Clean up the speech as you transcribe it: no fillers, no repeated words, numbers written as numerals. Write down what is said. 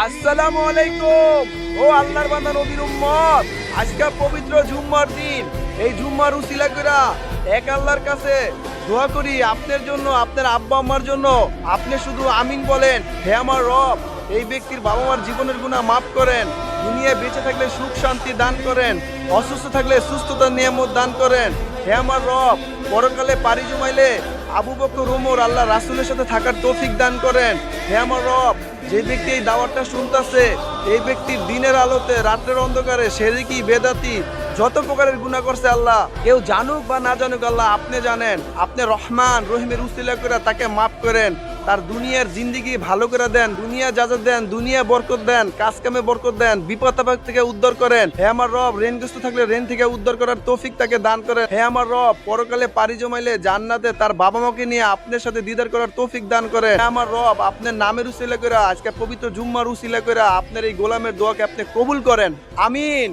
আসসালামু আলাইকুম। ও আল্লাহর বান্দা নবীর উম্মত, আজকে পবিত্র জুম্মার দিন। এই জুম্মার উসিলা কইরা এক আল্লাহর কাছে দোয়া করি আপনার জন্য, আপনার আব্বা আম্মার জন্য। আপনি শুধু আমিন বলেন। হে আমার রব, এই ব্যক্তির বাবা মার জীবনের গুনাহ মাফ করেন, দুনিয়ায় বেঁচে থাকলে সুখ শান্তি দান করেন, অসুস্থ থাকলে সুস্থতার নিয়ামত দান করেন। হে আমার রব, পরকালে পাড়ি জমাইলে আবু বকর ওমর আল্লাহ রাসূলের সাথে থাকার তৌফিক দান করেন। হে আমার রব, যে ব্যক্তি এই দাওয়াতটা শুনতাছে, এই ব্যক্তির দিনের আলোতে রাত্রের অন্ধকারে শিরকি বেদাতি যত প্রকারের গুনাহ করছে আল্লাহ, কেউ জানুক বা না জানুক আল্লাহ আপনি জানেন। আপনি রহমান রহিমের উসিলা করে তাকে মাফ করেন, তার দুনিয়ার জিন্দেগি ভালো করে দেন, দুনিয়া যাজা দেন, দুনিয়া বরকত দেন, কাজ কামে বরকত দেন, বিপদ আপদ থেকে উদ্ধার করেন। হে আমার রব, ঋণগ্রস্ত থাকলে ঋণ থেকে উদ্ধার করার তৌফিক তাকে দান করেন। হে আমার রব, পরকালে পাড়ি জমাইলে জান্নাতে তার বাবা মাকে নিয়ে আপনার সাথে দিদার করার তৌফিক দান করেন। হে আমার রব, আপনার নামের উসিলা করে আজকে পবিত্র জুম্মার উসিলা করে আপনার এই গোলামের দোয়াকে আপনি কবুল করেন। আমিন।